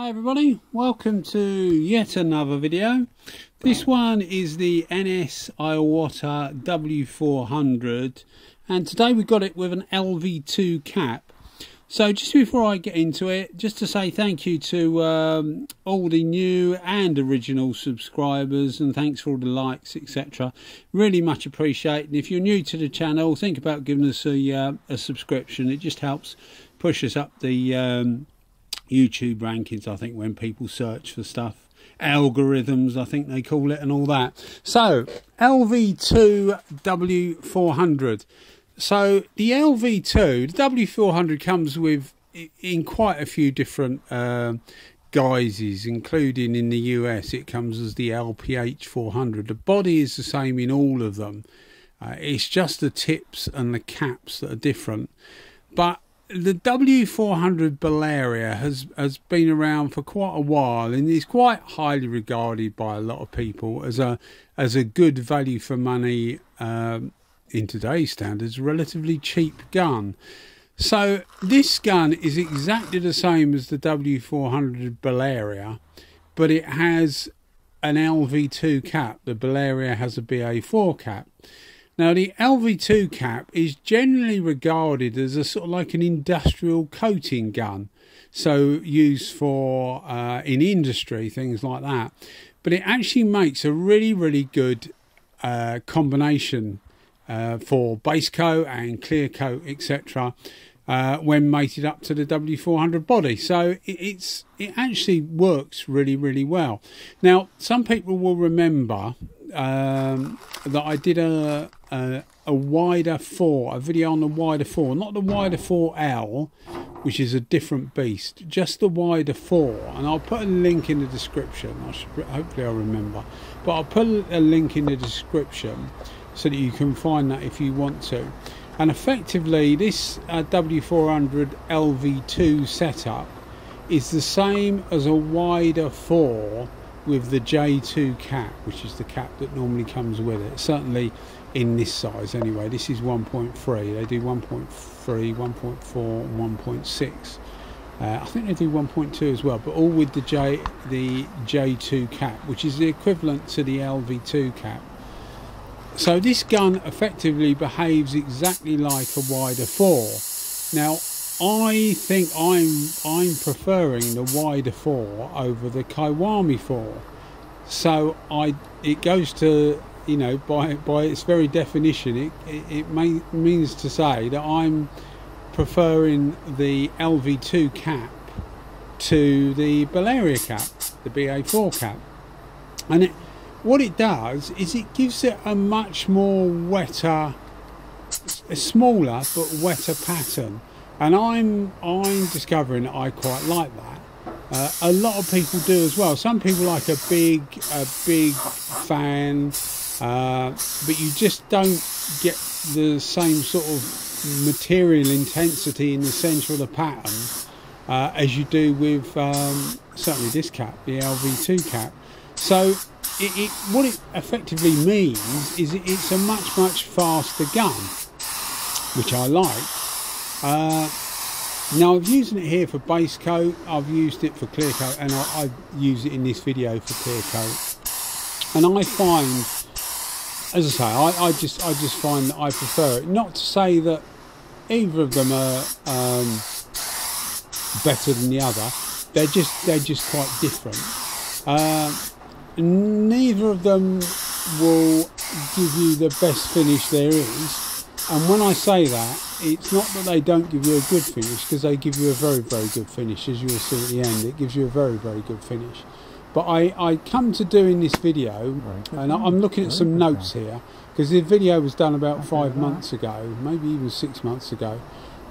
Hi everybody, welcome to yet another video. This one is the NS Iwata W400 and today we've got it with an LV2 cap. So just before I get into it, just to say thank you to all the new and original subscribers, and thanks for all the likes, etc. Really much appreciated. And if you're new to the channel, think about giving us a subscription. It just helps push us up the YouTube rankings, I think, when people search for stuff. Algorithms, I think they call it, and all that. So, LV2 W400. So, the LV2, the W400 comes with, in quite a few different guises, including in the US, it comes as the LPH400. The body is the same in all of them. It's just the tips and the caps that are different. But the W400 Balearia has been around for quite a while and is quite highly regarded by a lot of people as a good value for money, in today's standards, relatively cheap gun. So this gun is exactly the same as the W400 Balearia, but it has an LV2 cap. The Balearia has a BA4 cap. Now, the LV2 cap is generally regarded as a sort of like an industrial coating gun, so used for in industry, things like that. But it actually makes a really good combination for base coat and clear coat, etc. When mated up to the W400 body. So it actually works really well. Now, some people will remember that I did a Wider4, a video on the Wider4, not the Wider4L, which is a different beast, just the Wider4, and I'll put a link in the description. Hopefully I'll remember, but I'll put a link in the description so that you can find that if you want to. And effectively, this W400 LV2 setup is the same as a Wider4 with the J2 cap, which is the cap that normally comes with it, certainly in this size anyway. This is 1.3, they do 1.3, 1.4 and 1.6. I think they do 1.2 as well, but all with the J2 cap, which is the equivalent to the LV2 cap. So this gun effectively behaves exactly like a Wider4. Now, I think I'm preferring the Wider4 over the Kiwami 4. So it goes to, you know, by its very definition, it means to say that I'm preferring the LV2 cap to the Balearia cap, the BA4 cap. And what it does is it gives it a much more wetter, a smaller but wetter pattern. And I'm discovering that I quite like that. A lot of people do as well. Some people like a big fan, but you just don't get the same sort of material intensity in the centre of the pattern as you do with certainly this cap, the LV2 cap. So what it effectively means is it's a much faster gun, which I like. Now I'm using it here for base coat, I've used it for clear coat, and I use it in this video for clear coat. And I find, as I say, I just find that I prefer it. Not to say that either of them are better than the other. They're just quite different. Neither of them will give you the best finish there is. And when I say that, it's not that they don't give you a good finish, because they give you a very good finish, as you will see at the end. It gives you a very good finish. But I come to doing this video, and I'm looking at some notes here, because the video was done about 5 months ago, maybe even 6 months ago.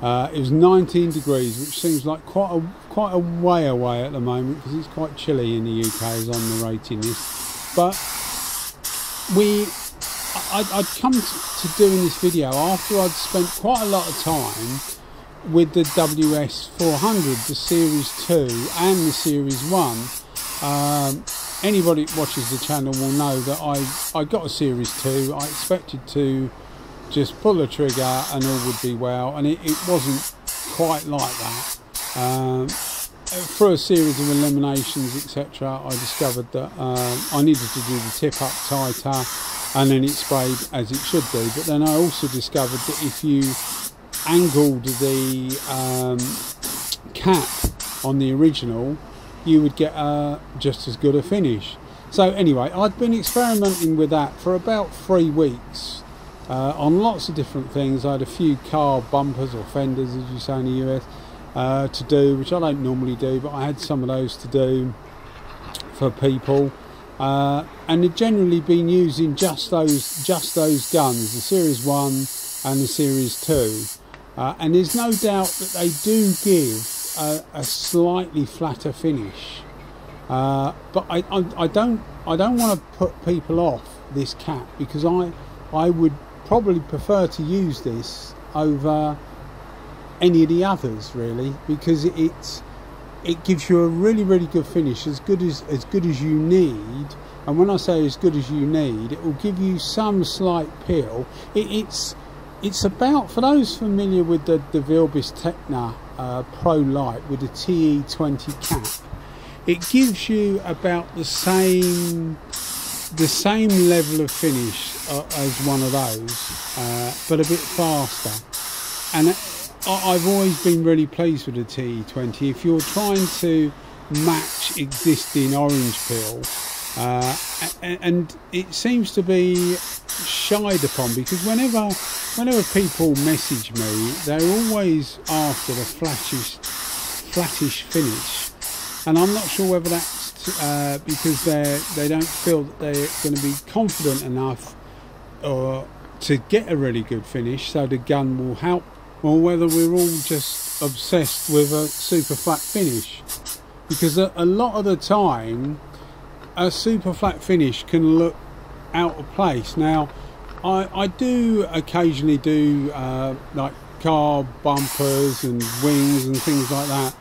It was 19 degrees, which seems like quite a way away at the moment, because it's quite chilly in the UK as I'm narrating this. But I'd come to doing this video after I'd spent quite a lot of time with the WS400, the Series 2 and the Series 1. Anybody that watches the channel will know that I got a Series 2. I expected to just pull the trigger and all would be well, and it wasn't quite like that. through a series of eliminations, etc., I discovered that I needed to do the tip up tighter, and then it sprayed as it should do. But then I also discovered that if you angled the cap on the original, you would get just as good a finish. So anyway, I'd been experimenting with that for about 3 weeks on lots of different things. I had a few car bumpers or fenders, as you say in the US, to do, which I don't normally do, but I had some of those to do for people, and they've generally been using just those guns, the Series 1 and the Series 2, and there's no doubt that they do give a slightly flatter finish, but I don't want to put people off this cap, because I would probably prefer to use this over any of the others, really, because it gives you a really good finish, as good as you need. And when I say as good as you need, it will give you some slight peel. It's about, for those familiar with the Vilbis Techna Pro Light with the TE20 cap, it gives you about the same level of finish as one of those, but a bit faster. And I've always been really pleased with the TE20. If you're trying to match existing orange peel, and it seems to be shied upon, because whenever people message me, they're always after the flattish finish, and I'm not sure whether that's because they don't feel that they're going to be confident enough to get a really good finish, so the gun will help, or whether we're all just obsessed with a super flat finish, because a lot of the time a super flat finish can look out of place. Now I do occasionally do like car bumpers and wings and things like that.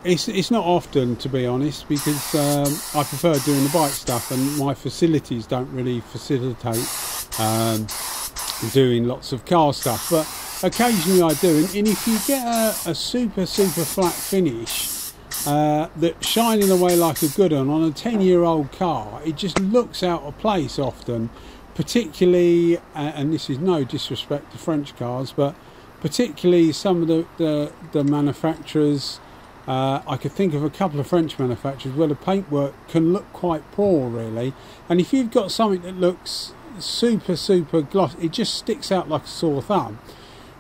It's not often, to be honest, because I prefer doing the bike stuff, and my facilities don't really facilitate doing lots of car stuff, but occasionally I do. And if you get a super flat finish that's shining away like a good one on a 10-year-old car, it just looks out of place often, particularly, and this is no disrespect to French cars, but particularly some of the manufacturers. I could think of a couple of French manufacturers where the paintwork can look quite poor, really, and if you've got something that looks super gloss, it just sticks out like a sore thumb.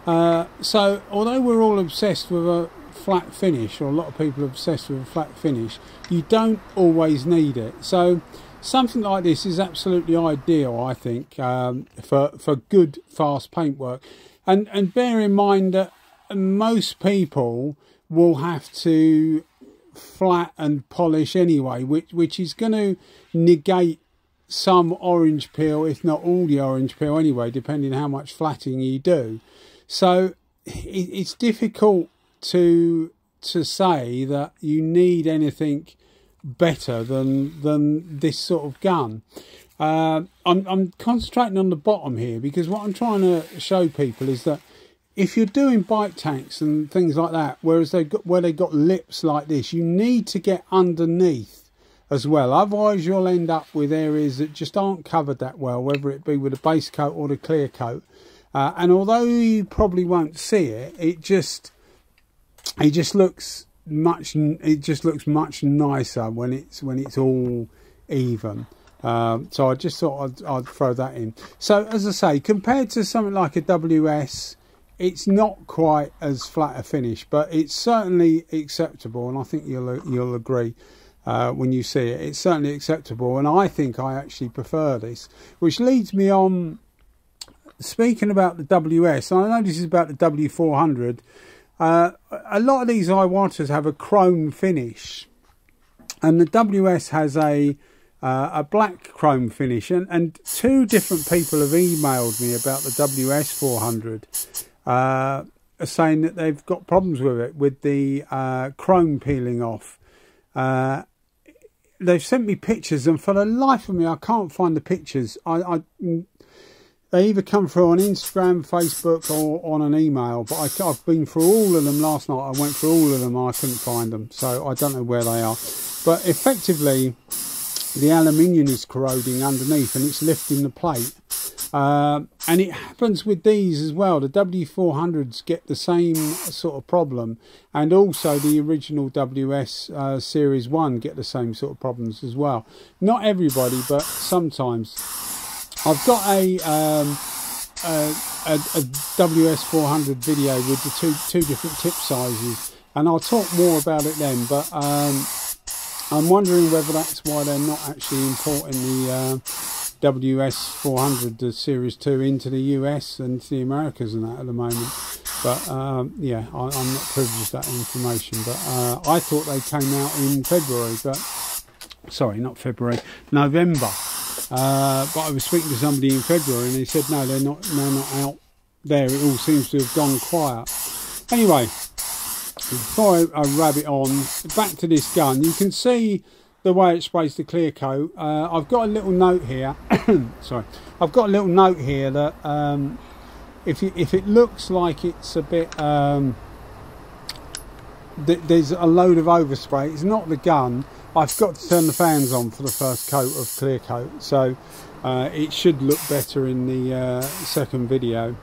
So although we're all obsessed with a flat finish, or a lot of people are obsessed with a flat finish, you don't always need it. So something like this is absolutely ideal, I think, for good fast paintwork. And bear in mind that most people will have to flat and polish anyway, which is going to negate some orange peel, if not all the orange peel anyway, depending on how much flatting you do. So it's difficult to say that you need anything better than this sort of gun. I'm concentrating on the bottom here, because what I'm trying to show people is that if you're doing bike tanks and things like that, where they got lips like this, you need to get underneath as well. Otherwise you'll end up with areas that just aren't covered that well, whether it be with a base coat or the clear coat. And although you probably won't see it, it just looks much nicer when it's all even. So I just thought I'd throw that in. So as I say, compared to something like a WS, it's not quite as flat a finish, but it's certainly acceptable, and I think you'll agree when you see it. It's certainly acceptable, and I think I actually prefer this, which leads me on. Speaking about the WS, I know this is about the W400. A lot of these Iwatas have a chrome finish, and the WS has a black chrome finish, and two different people have emailed me about the WS400, saying that they've got problems with it, with the chrome peeling off. They've sent me pictures, and for the life of me I can't find the pictures. They either come through on Instagram, Facebook, or on an email. But I've been through all of them last night. I went through all of them and I couldn't find them. So I don't know where they are. But effectively, the aluminium is corroding underneath and it's lifting the plate. And it happens with these as well. The W400s get the same sort of problem. And also the original WS Series 1 get the same sort of problems as well. Not everybody, but sometimes. I've got a WS400 video with the two different tip sizes, and I'll talk more about it then. But I'm wondering whether that's why they're not actually importing the WS400, the Series 2, into the US and to the Americas and that at the moment. But yeah, I'm not privileged to that information. But I thought they came out in February, but sorry, not February, November. But I was speaking to somebody in February and they said no, they're not out there. It all seems to have gone quiet. Anyway, before I rabbit on, back to this gun, you can see the way it sprays the clear coat. I've got a little note here. Sorry, I've got a little note here that if it looks like it's a bit there's a load of overspray, it's not the gun. I've got to turn the fans on for the first coat of clear coat, so it should look better in the second video.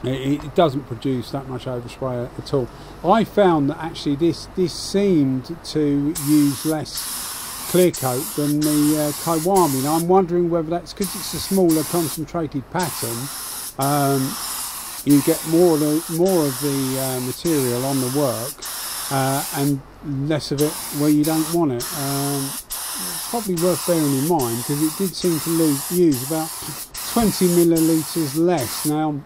It doesn't produce that much overspray at all. I found that actually this seemed to use less clear coat than the Kiwami. Now I'm wondering whether that's because it's a smaller concentrated pattern. You get more of the material on the work. And less of it where you don't want it. It's probably worth bearing in mind because it did seem to use about 20 millilitres less. Now,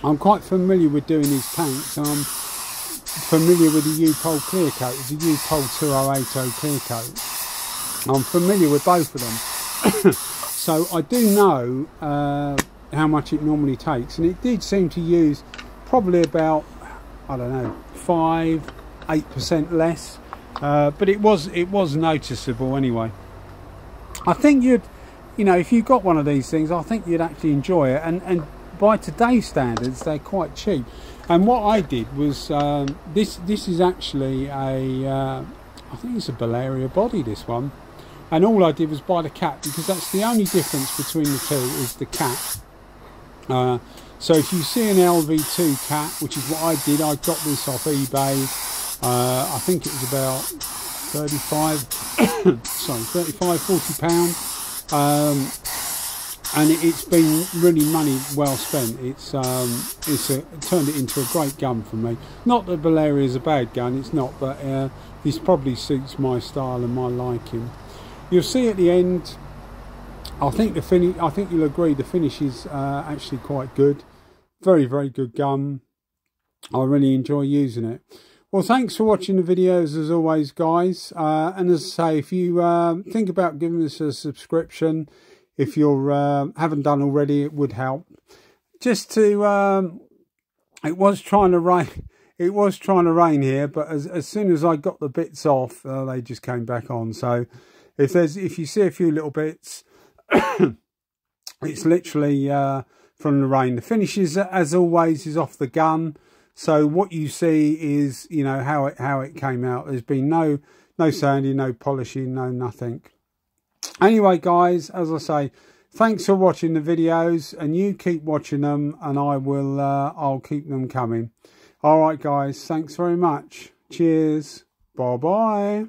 I'm quite familiar with doing these tanks, and I'm familiar with the U-Pol clear coat. It's a U-Pol 2080 clear coat. I'm familiar with both of them. So I do know how much it normally takes, and it did seem to use probably about, I don't know, 8% less, but it was noticeable anyway. I think you know, if you got one of these things, I think you'd actually enjoy it, and by today's standards they're quite cheap. And what I did was this is actually a I think it's a Bavaria body, this one, and all I did was buy the cap, because that's the only difference between the two is the cap. So if you see an LV2 cap, which is what I did, I got this off eBay. I think it was about 40 pounds, and it's been really money well spent. It's turned it into a great gun for me. Not that Bavaria is a bad gun, it's not, but this probably suits my style and my liking. You'll see at the end, I think you'll agree the finish is actually quite good. Very, very good gun. I really enjoy using it. Well, thanks for watching the videos as always, guys. And as I say, if you think about giving us a subscription, if you haven't done already, it would help. Just to, it was trying to rain here, but as soon as I got the bits off, they just came back on. So if you see a few little bits, it's literally from the rain. The finish is, as always, is off the gun. So what you see is, you know, how it came out. There's been no sanding, no polishing, no nothing. Anyway, guys, as I say, thanks for watching the videos, and you keep watching them, and I'll keep them coming. All right, guys, thanks very much. Cheers. Bye bye.